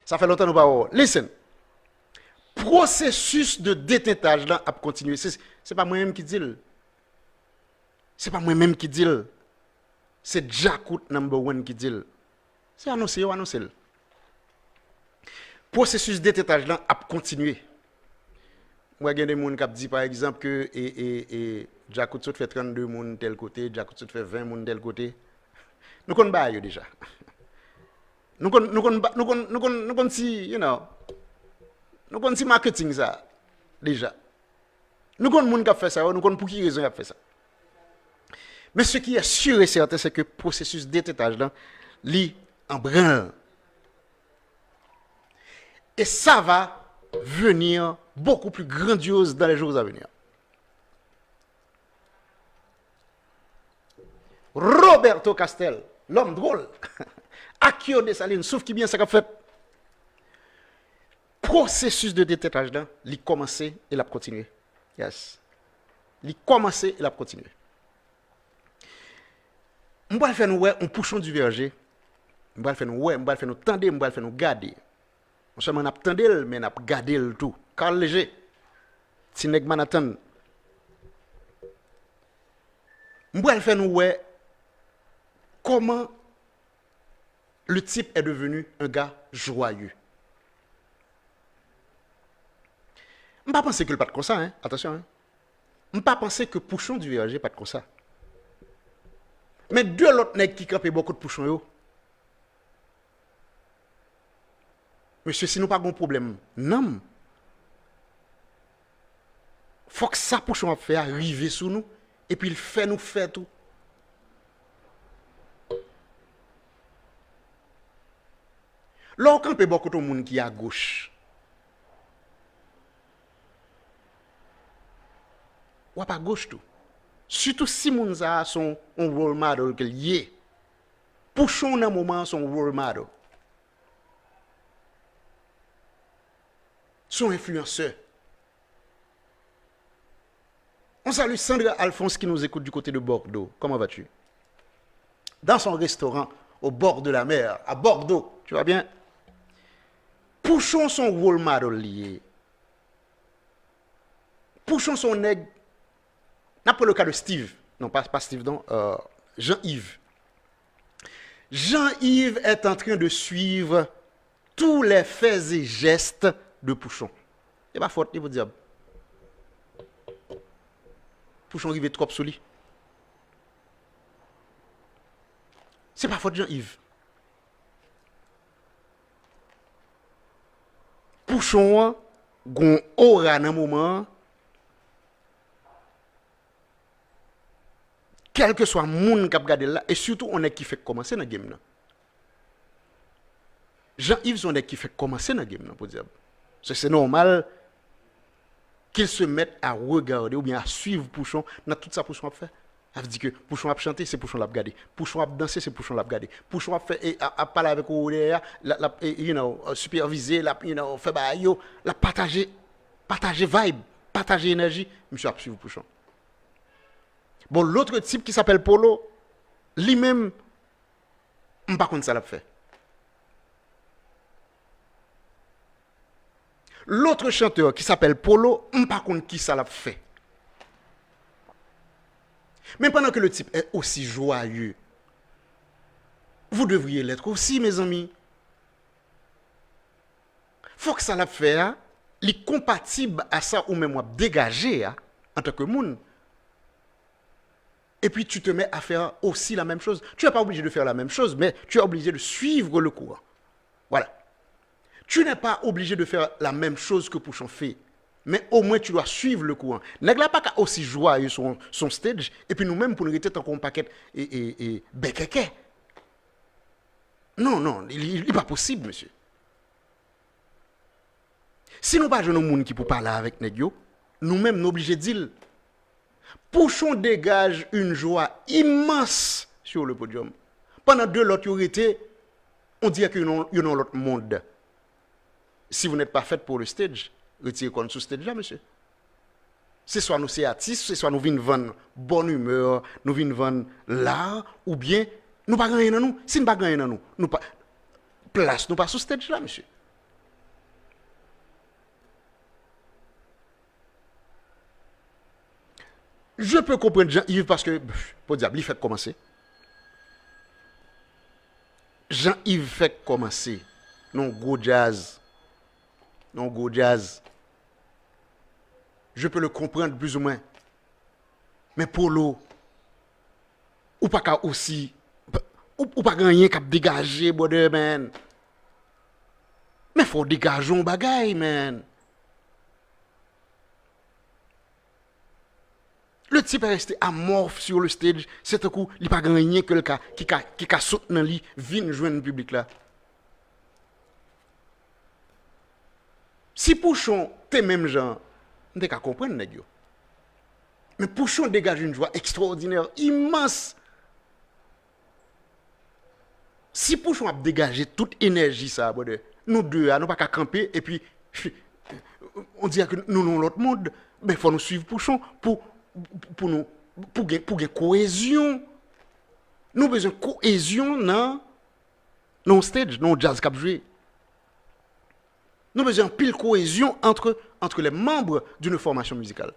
Ça fait longtemps nous pas. Listen. Processus de détêtage là a continué. C'est pas moi-même qui dis. C'est pas moi-même qui dis. C'est Jakut number one qui dit. C'est annoncé, annoncé. Processus de détêtage là a continué. Moi, il y a des gens qui disent par exemple que Jakut fait 32 personnes tel côté, Jakut fait 20 personnes tel côté. Nous connaissons déjà. Nous connaissons si, nous connaissons si marketing ça déjà. Nous connaissons qui fait ça, nous connaissons pour qui raison il a fait ça. Mais ce qui est sûr et certain, c'est que le processus d'étêtage là, lit en branle. Et ça va venir beaucoup plus grandiose dans les jours à venir. Roberto Castel, l'homme drôle, Akio Dessalines, sauf qui bien ça qu'a fait. Processus de détêtage là, il commencé et il a continué. Yes. Il commencé et il a continué. On va faire nous un pouchon du verger. On va faire nous on va faire nous tendre, on va faire nous garder. On seulement n'a tendre mais n'a garder le tout. Carl Léger. Tineg Manhattan. On va faire nous comment le type est devenu un gars joyeux. Je ne pas penser que le pas comme ça, hein? Attention. Hein? Je ne pas penser que Pouchon du verger pas comme ça. Mais deux autres nègres qui campent beaucoup de Pouchon yo. Monsieur, si nous pas de problème, non. Faut que ça Pouchon a fait arriver sous nous et puis il fait nous faire tout. Là, on campe beaucoup de monde qui est à gauche. Ou pas gauche tout. Surtout si moun sa son un role model que lié. Pouchon dans moment son role model. Son influenceur. On salue Sandra Alphonse qui nous écoute du côté de Bordeaux. Comment vas-tu? Dans son restaurant au bord de la mer, à Bordeaux. Tu vas bien? Pouchon son role model lié. Pouchon son nègre. N'a pas le cas de Steve. Non, pas Steve, non. Jean-Yves. Jean-Yves est en train de suivre tous les faits et gestes de Pouchon. C'est pas faute, il vous dire. Pouchon arrive trop sous lui. C'est pas faute Jean-Yves. Pouchon, gon aura dans un moment. Quel que soit le monde qui a regardé là, et surtout on est qui fait commencer dans le game. Jean-Yves, on est qui fait commencer dans le game, pour dire. C'est normal qu'il se mette à regarder ou bien à suivre Pouchon dans tout ça Pouchon a fait. Ça veut dire que Pouchon a chanté, c'est Pouchon l'a regardé. Pouchon a dansé, c'est Pouchon l'a regardé. Pouchon a fait a parlé avec Oudéa, supervisé, fait bail, l'a partagé vibe, partagé énergie, monsieur a suivi Pouchon. Bon, l'autre type qui s'appelle Polo, lui-même, je ne sais pas ça l'a fait. L'autre chanteur qui s'appelle Polo, je ne sais pas qui ça l'a fait. Mais pendant que le type est aussi joyeux, vous devriez l'être aussi, mes amis. Il faut que ça l'a fait, il est compatible à ça ou même dégagé en tant que monde. Et puis tu te mets à faire aussi la même chose. Tu n'es pas obligé de faire la même chose, mais tu es obligé de suivre le courant. Voilà. Tu n'es pas obligé de faire la même chose que Pouchon fait, mais au moins tu dois suivre le courant. Nèg la pas aussi joyeux son stage, et puis nous-mêmes pour nous rester tant qu'on paquet et bekeke. Non, il n'est pas possible, monsieur. Si nous pas de monde qui peut parler avec nèg yo, nous-mêmes nous obligés de dire. Pouchon dégage une joie immense sur le podium. Pendant deux l'autre on dirait qu'il y a un autre monde. Si vous n'êtes pas fait pour le stage, retirez qu'on sous stage là, monsieur. C'est soit nous sommes artistes, c'est soit nous venons vendre bonne humeur, nous venons vendre l'art, ou bien nous ne pas gagner dans nous. Si nous ne pas gagner dans nous, nous pas place, nous pas sous stage là, monsieur. Je peux comprendre Jean-Yves parce que, pour diable, il fait commencer. Jean-Yves fait commencer. Non, go jazz. Non, go jazz. Je peux le comprendre plus ou moins. Mais Polo, ou pas qu'à aussi, ou pas gagner qu'à dégager, brother, man. Mais faut dégager un bagay, man. Le type est resté amorphe sur le stage. C'est un coup, il n'a pas gagné que le cas qui a sauté dans lui, vient joindre le public là. Si Pouchon, t'es même gens, on ne peut pas comprendre, nèg yo. Mais Pouchon dégage une joie extraordinaire, immense. Si Pouchon a dégagé toute énergie, ça, nous deux, nous pas qu'à camper, et puis, on dit que nous, nous, l'autre monde, mais il faut nous suivre Pouchon pour nous, pour gagner cohésion. Nous avons besoin de cohésion dans le stage, dans le jazz cap joué. Nous avons besoin de pile cohésion entre les membres d'une formation musicale.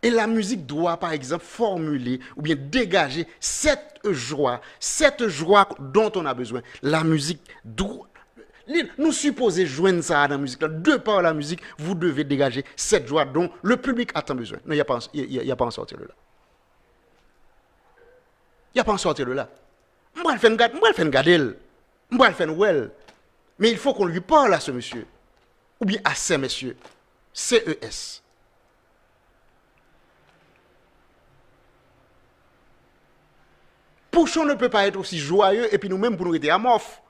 Et la musique doit, par exemple, formuler ou bien dégager cette joie dont on a besoin. La musique doit... Nous supposons joindre ça dans la musique. De par la musique, vous devez dégager cette joie dont le public a tant besoin. Non, il n'y a pas en sortir de là. Il n'y a pas en sortir de là. Moi, je vais faire garder. Moi, je vais faire well. Mais il faut qu'on lui parle à ce monsieur. Ou bien à ces messieurs. CES. Pouchon ne peut pas être aussi joyeux et puis nous-mêmes pour nous être amorphes.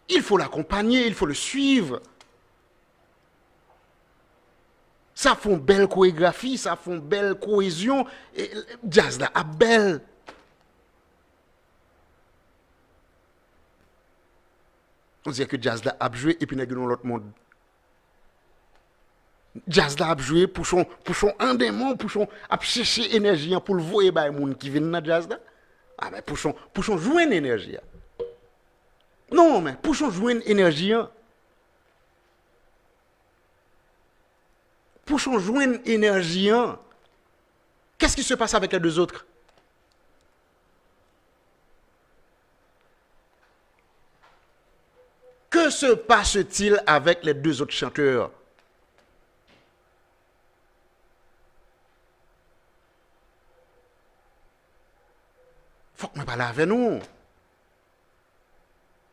Il faut l'accompagner, il faut le suivre. Ça fait une belle chorégraphie, ça fait une belle cohésion. Et jazz là, a belle. On dirait que jazz là a joué et puis nous avons l'autre monde. Jazz là a joué, Pouchon un démon, Pouchon a cherché énergie pour le voir par les gens qui viennent dans jazz là. Ah mais Pouchon joue une énergie. Non mais Pouchon joue une énergie. Pouchon joue une énergie. Qu'est-ce qui se passe avec les deux autres? Que se passe-t-il avec les deux autres chanteurs? Faut que je parle avec nous.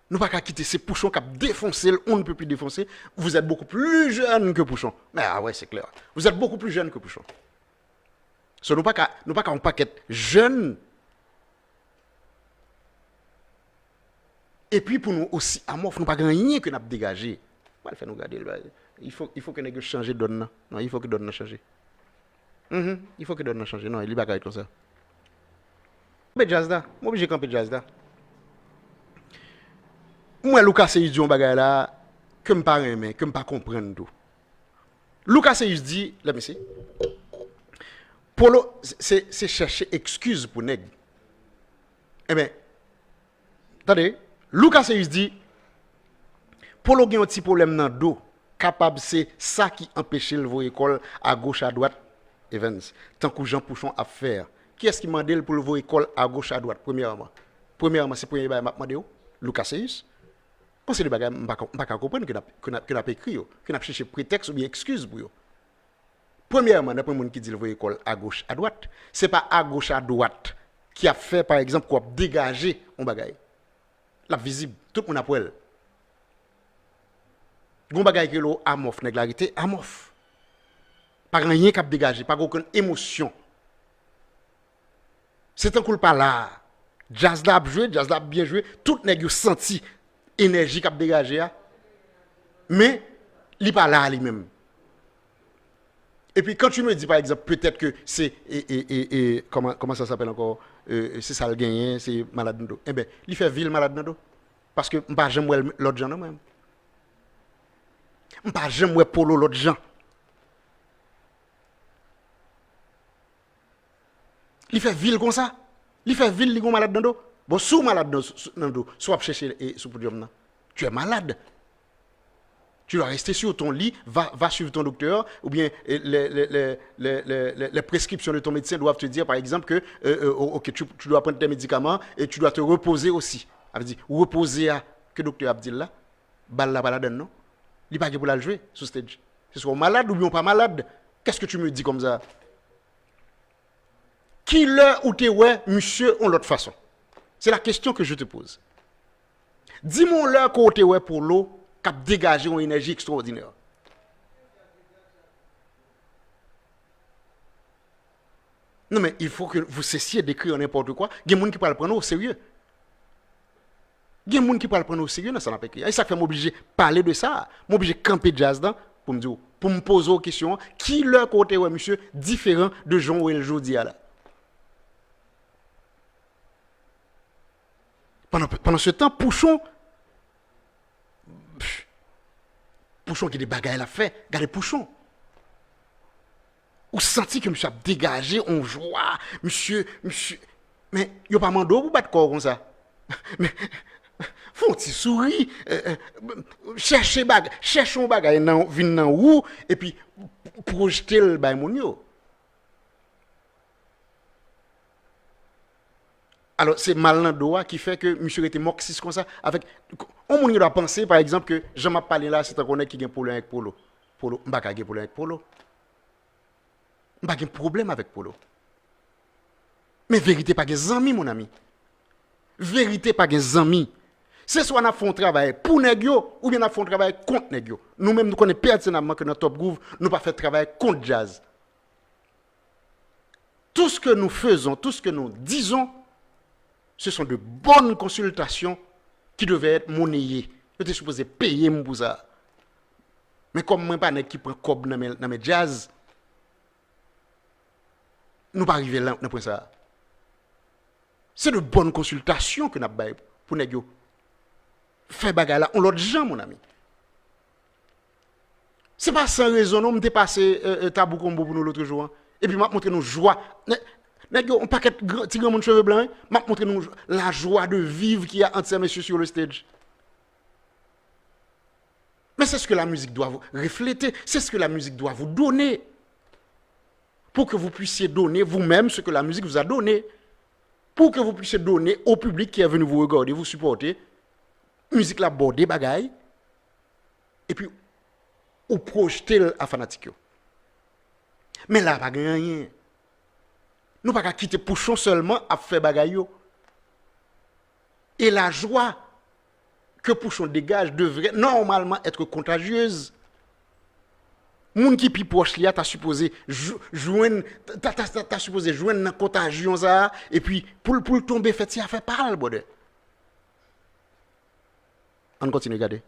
Nous ne pouvons pas quitter ces Pouchons qui ont défoncé, on ne peut plus défoncer. Vous êtes beaucoup plus jeune que Pouchon. Mais ah ouais, c'est clair. Vous êtes beaucoup plus jeune que Pouchon. So, nous ne pouvons pas un paquet jeune. Et puis pour nous aussi, à moi, nous ne pouvons pas gagner que nous avons dégagé. Nous garder. Il faut que nous changions de donne. Non, il faut que donne change. Il faut que donne change. Non, il n'est pas comme ça. Mais jazz là, moi obligé de camper jazz là. Moi Lucas Seyus dit un bagay là que me pas aimer, que me pas comprendre tout. Lucas Seyus dit, là monsieur. Polo c'est chercher excuse pour nèg. Eh ben attendez, Lucas Seyus dit Polo gen un petit problème dans dos, capable c'est ça qui empêche le voir école à gauche à droite Evans, tant que Jean Pouchon a faire. Qui est-ce qui m'a demandé pour le voir école à gauche à droite premièrement, c'est premier bagage m'a demandé Lucas Seyus. Parce que les bagages pas comprendre que n'a écrit que n'a cherché prétexte ou bien excuse pour yo. Premièrement, d'après monde qui dit le voir école à gauche à droite, c'est pas à gauche à droite qui a fait par exemple quoi dégager un bagage. La visible, tout le monde a pour elle. Gon bagage que l'eau amorphe négarité amorphe. Pas rien qui a dégagé, pas aucune émotion. C'est un coup pas là. Jazz là joué, jazz là bien joué, tout nèg yo senti énergie qui a dégagé mais il pas là lui-même. Et puis quand tu me dis par exemple peut-être que c'est comment ça s'appelle encore c'est ça le gagné, c'est malade dans dos. Eh ben, il fait ville malade dans dos parce que m'pas jamais l'autre gens non même. M'pas jamais Polo l'autre gens. Il fait ville comme ça. Il fait ville, il est malade dans le dos. Bon, sous malade dans le dos, soit chercher sous podium. Tu es malade. Tu dois rester sur ton lit, va suivre ton docteur, ou bien les prescriptions de ton médecin doivent te dire, par exemple, que ok, tu dois prendre tes médicaments et tu dois te reposer aussi. Ça veut dire, reposer à, que le docteur a dit là, balle la balade, non? Il n'est pas pour la jouer sur stage. C'est soit malade ou bien pas malade. Qu'est-ce que tu me dis comme ça? Qui l'heure ou t'es ouais, monsieur, on l'autre façon? C'est la question que je te pose. Dis-moi l'heure qu'on t'es ouais pour l'eau, cap dégager une énergie extraordinaire. Non, mais il faut que vous cessiez d'écrire n'importe quoi. Il y a des gens qui parlent prendre au sérieux. Il y a des gens qui parlent prendre au sérieux dans ça n'a pas écrit. Et ça fait m'obliger parler de ça. M'obliger camper jazz dans pour me dire, pour me poser aux questions, qui leur côté ouais monsieur différent de Jean ou el Jodi là. Pendant ce temps, Pouchon qui a des bagailles à faire, regardez Pouchon. Ou senti que monsieur a dégagé, on joie, monsieur. Mais il n'y a pas mando pour battre corps comme ça. Mais, faut un petit sourire, cherchons bagaille, vin dans où, et puis projeter le bail mon yo. Alors, c'est Malnando qui fait que monsieur était moxis comme ça. Avec, on doit penser, par exemple, que je m'ai parlé là, c'est un connaît qui a un problème avec Polo. Polo, je n'ai pas de problème avec Polo. Je n'ai pas de problème avec Polo. Mais vérité, pas des amis, mon ami. Vérité, pas des amis. C'est soit on fait un travail pour Negio, ou bien on fait un travail contre Negio. Nous-mêmes, nous connaissons pertinemment que dans Top Groove, nous ne pas fait travail contre Jazz. Tout ce que nous faisons, tout ce que nous disons, ce sont de bonnes consultations qui devaient être monnayées. Je suis supposé payer pour ça. Mais comme moi, pas qui prend cob dans mes jazz, nous pas arriver là pour ça. C'est de bonnes consultations que nous avons pour nous faire bagarre là. On l'autre gens, mon ami. C'est pas sans raison, nous avons passé tabou combo pour nous l'autre jour. Et puis, je montre nous joie. On paquet petit grand monde cheveux blancs, m'a montré nous la joie de vivre qu'il y a entre ces messieurs sur le stage. Mais c'est ce que la musique doit vous refléter, c'est ce que la musique doit vous donner. Pour que vous puissiez donner vous-même ce que la musique vous a donné. Pour que vous puissiez donner au public qui est venu vous regarder, vous supporter, musique la bordée bagaille, et puis, ou projeter à fanatique. Mais là, pas rien. Nous ne pouvons pas quitter Pouchon seulement à faire bagaille. Et la joie que Pouchon dégage devrait normalement être contagieuse. Moun qui pi proche li a t'as supposé joindre t'as supposé joindre dans contagion ça et puis pour tomber fait ça fait pas le bonheur. On continue regarder.